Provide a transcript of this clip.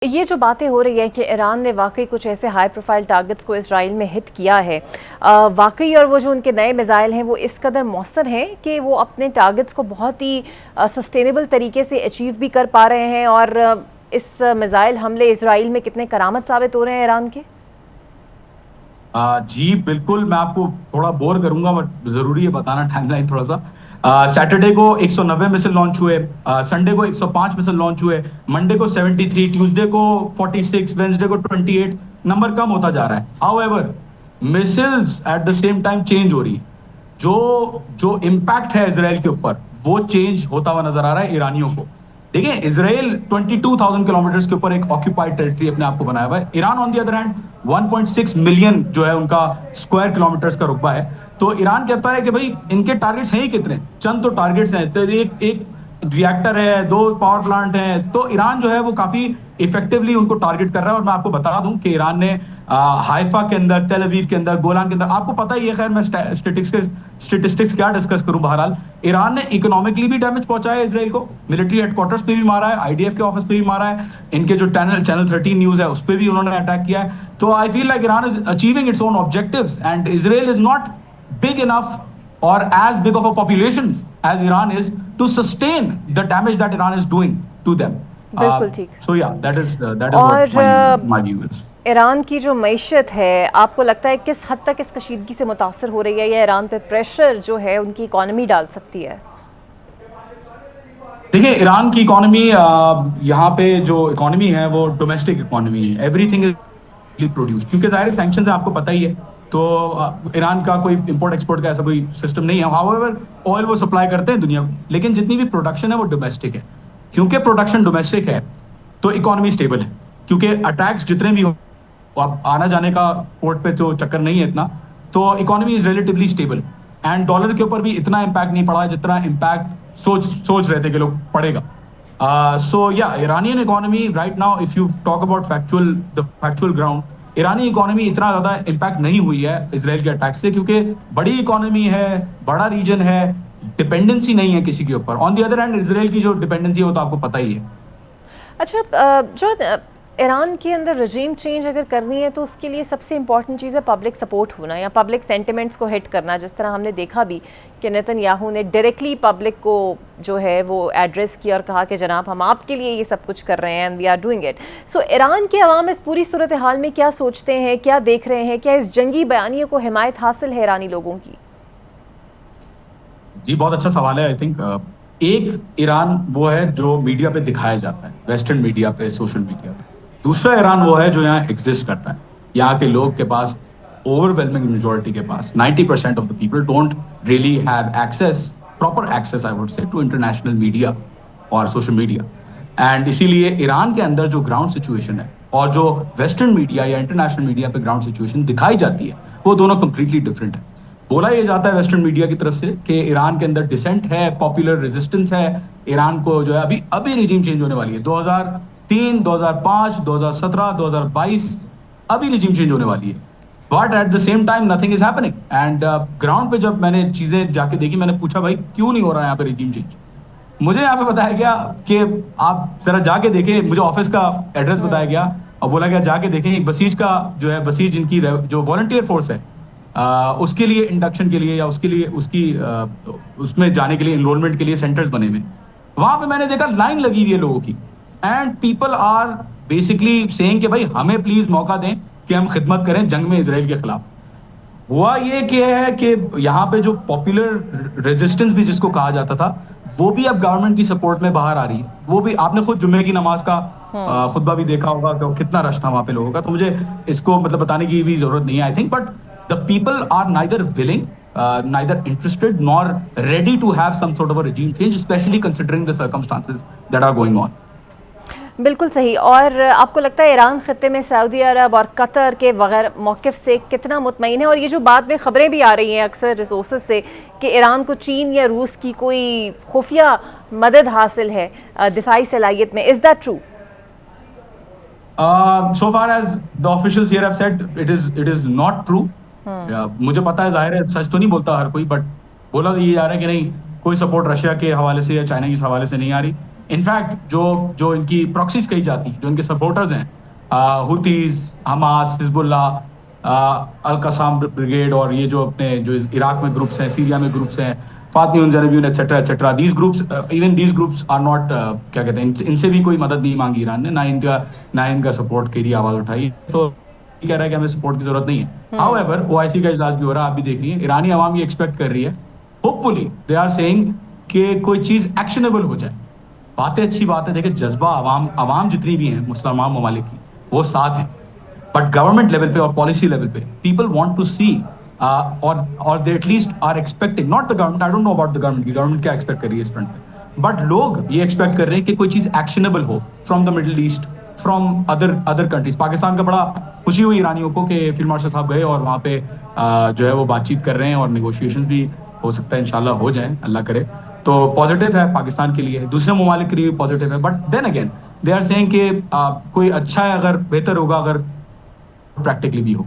ये जो बातें हो रही हैं कि ईरान ने वाकई कुछ ऐसे हाई प्रोफाइल टारगेट्स को इसराइल में हिट किया है, वाकई, और वो जो उनके नए मिसाइल हैं वो इस कदर मौसर हैं कि वो अपने टारगेट्स को बहुत ही सस्टेनेबल तरीके से अचीव भी कर पा रहे हैं। और इस मिसाइल हमले इसराइल में कितने करामत साबित हो रहे हैं ईरान के। जी बिल्कुल, मैं आपको थोड़ा बोर करूंगा बट जरूरी है बताना टाइमलाइन थोड़ा सा। सैटरडे को 190 मिसाइल लॉन्च हुए, संडे को 105 मिसाइल लॉन्च हुए, मंडे को 73, ट्यूसडे को 46, वेंसडे को 28। नंबर कम होता जा रहा है। However missiles at the same time change हो रही है। जो जो इम्पैक्ट है इसराइल के ऊपर वो चेंज होता हुआ नजर आ रहा है ईरानियों को। देखिए, इसराइल 22,000 किलोमीटर के ऊपर एक ऑक्यूपाइड टेरिटरी अपने आप को बनाया हुआ है। Iran on the other hand 1.6 million जो है उनका स्क्वायर किलोमीटर्स का रुकबा है। तो ईरान कहता है कि भाई इनके टारगेट्स हैं ही कितने, चंद तो टारगेट्स हैं। तो एक एक रिएक्टर है, 2 पावर प्लांट हैं। तो ईरान जो है वो काफी इफेक्टिवली उनको टारगेट कर रहा है। और मैं आपको बता दूं कि ईरान ने हाइफा के अंदर, तेल अवीव के अंदर, गोलान के अंदर, आपको पता ही है, खैर मैं स्टेटिस्टिक्स क्या डिस्कस करूं। बहरहाल ईरान ने इकोनॉमिकली भी डैमेज पहुंचाया है इसराइल को। मिलिट्री हेडक्वार्टर्स पे भी मारा है, आईडीएफ के ऑफिस पे भी मारा है, इनके जो चैनल 13 न्यूज है उस पर भी उन्होंने अटैक किया है। तो I feel like Iran is achieving its own objectives and Israel is not big enough or as big of a population as Iran is to sustain the damage that Iran is doing to them. बिल्कुल ठीक। So yeah, that is what my view is. Iran की जो मईशत है, आपको लगता है किस हद तक इस कशीदगी से मुतासर हो रही है, या ईरान पे प्रेशर जो है उनकी इकॉनमी डाल सकती है। देखिए, ईरान की इकोनॉमी, यहाँ पे जो इकोनॉमी है वो डोमेस्टिक इकोनॉमी है। एवरीथिंग इज प्रोड्यूस, क्योंकि जाहिर सैंक्शंस है, आपको पता ही है। तो ईरान का कोई इंपोर्ट एक्सपोर्ट का ऐसा कोई सिस्टम नहीं है। हाउएवर ऑयल वो सप्लाई करते हैं दुनिया को, लेकिन जितनी भी प्रोडक्शन है वो डोमेस्टिक है। क्योंकि प्रोडक्शन डोमेस्टिक है तो इकोनॉमी स्टेबल है। क्योंकि अटैक्स जितने भी हो, अब आना जाने का पोर्ट पे तो चक्कर नहीं है इतना, तो economy is relatively stable. And dollar के ऊपर भी इतना इम्पैक्ट नहीं पड़ा है जितना इम्पैक्ट सोच रहे थे कि लोग पड़ेगा। सो या Iranian economy right now, if you talk about factual ground, Irani economy इतना ज्यादा इम्पैक्ट नहीं हुई है इसराइल के अटैक से, क्योंकि बड़ी इकोनॉमी है, बड़ा रीजन है, डिपेंडेंसी नहीं है किसी के ऊपर। On the other hand Israel की जो डिपेंडेंसी है वो तो आपको पता ही है। अच्छा, जो ईरान के अंदर रजीम चेंज अगर करनी है तो उसके लिए सबसे इंपॉर्टेंट चीज़ है पब्लिक सपोर्ट होना, या पब्लिक सेंटिमेंट्स को हिट करना। जिस तरह हमने देखा भी कि नेतन्याहू ने डायरेक्टली पब्लिक को जो है वो एड्रेस किया और कहा कि जनाब हम आपके लिए ये सब कुछ कर रहे हैं and we are doing it. So Iran के अवाम इस पूरी सूरत हाल में क्या सोचते हैं, क्या देख रहे हैं, क्या इस जंगी बयानिए को हिमायत हासिल है ईरानी लोगों की। जी बहुत अच्छा सवाल है। आई थिंक एक ईरान वो है जो मीडिया पे दिखाया जाता है, वेस्टर्न मीडिया पे, सोशल मीडिया पे। दूसरा ईरान वो है जो यहाँ एग्जिस्ट करता है। यहाँ के लोग के पास, ओवरवेलमिंग मेजोरिटी के पास, 90% of the people don't really have access, proper access I would say, to international media और सोशल मीडिया। एंड इसीलिए ईरान के अंदर जो ग्राउंड सिचुएशन है और जो वेस्टर्न मीडिया या इंटरनेशनल मीडिया पे ग्राउंड सिचुएशन दिखाई जाती है वो दोनों कंप्लीटली डिफरेंट है। बोला यह जाता है वेस्टर्न मीडिया की तरफ से कि ईरान के अंदर डिसेंट है, पॉपुलर रेजिस्टेंस है। ईरान को जो है अभी अभी रिजीम चेंज होने वाली है, 2003, 2005, 2017, 2022 अभी रिजीम चेंज होने वाली है। But at the same time nothing is happening. And ground पे जब मैंने चीजें जाके देखी, मैंने पूछा भाई क्यों नहीं हो रहा है यहाँ पे रिजीम चेंज। मुझे यहाँ पे बताया गया कि आप जरा जाके देखें, मुझे ऑफिस का एड्रेस बताया गया और बोला गया जाके देखें, एक बसीज का जो है, बसीज इनकी जो वॉलंटियर फोर्स है, उसके लिए इंडक्शन के लिए या उसके लिए उसमें जाने के लिए एनरोलमेंट के लिए सेंटर्स बने हुए। वहां पे मैंने देखा लाइन लगी हुई है लोगों की। And people are basically saying कि भाई हमें प्लीज मौका दें कि हम खिदमत करें जंग में इसराइल के खिलाफ। हुआ ये कि है कि यहाँ पे जो पॉपुलर रेजिस्टेंस भी जिसको कहा जाता था वो भी अब गवर्नमेंट की सपोर्ट में बाहर आ रही है। वो भी, आपने खुद जुम्मे की नमाज का खुतबा भी देखा होगा कि कितना रश था वहां पे लोगों का। तो मुझे इसको मतलब बताने की भी जरूरत नहीं है I think. But the people are neither willing, neither interested nor ready to have some sort of a regime change, especially considering the circumstances that are going on. बिल्कुल सही। और आपको लगता है ईरान खत्ते में सऊदी अरब और कतर के वगैरह मौक़िफ़ से कितना मुतमईन है। और ये जो बाद में ख़बरें भी आ रही हैं अक्सर रिसोर्सेज से कि ईरान को चीन या रूस की कोई खुफिया मदद हासिल है दिफाई सलाहियत में, is that true? So far as the officials here have said, it is not true. मुझे पता है, जाहिर है सच तो नहीं बोलता हर कोई, बट बोला तो ये जा रहा है कि नहीं, कोई सपोर्ट रशिया के हवाले से या चाइना के हवाले से नहीं आ रही। इनफैक्ट जो जो इनकी प्रॉक्सीज कही जाती हैं, जो इनके सपोर्टर्स हैं, हुतीज, हमास, हिजबुल्ला, अल कसाम ब्रिगेड, और ये जो अपने जो इराक में ग्रुप्स हैं, सीरिया में ग्रुप्स हैं, फातमी जनरबीन etcetera etcetera, these groups, even these groups are not, क्या कहते हैं, इनसे भी कोई मदद नहीं मांगी ईरान ने, ना इनका सपोर्ट के लिए आवाज उठाई। तो कह रहा है कि हमें सपोर्ट की जरूरत नहीं है। हाउएवर OIC का इजलास भी हो रहा है, आप भी देख रही है, ईरानी आवाम ये एक्सपेक्ट कर रही है, होपफुली दे आर सेइंग कि कोई चीज एक्शनेबल हो जाए। बातें अच्छी बात है, देखिए जज्बा आवाम जितनी भी है मुसलमान ममालिक की, वो साथ है, बट गवर्नमेंट लेवल पे और पॉलिसी लेवल पे पीपल वांट टू सी, और they at least are expecting, not the government, I don't know about the government की गवर्नमेंट क्या एक्सपेक्ट कर रही है इस फ्रंट पे, बट लोग ये एक्सपेक्ट कर रहे हैं कि कोई चीज एक्शनेबल हो from the middle east, from other countries. Pakistan का बड़ा खुशी हुई ईरानियों को कि फील्ड मार्शल साहब गए और वहाँ पे जो है वो बातचीत कर रहे हैं, और निगोशिएशंस भी हो सकता है इंशाल्लाह हो जाए, अल्लाह करे। तो पॉजिटिव है पाकिस्तान के लिए, दूसरे ममालिक के लिए भी पॉजिटिव है, but then again they are saying कि कोई अच्छा है, अगर बेहतर होगा अगर प्रैक्टिकली भी हो।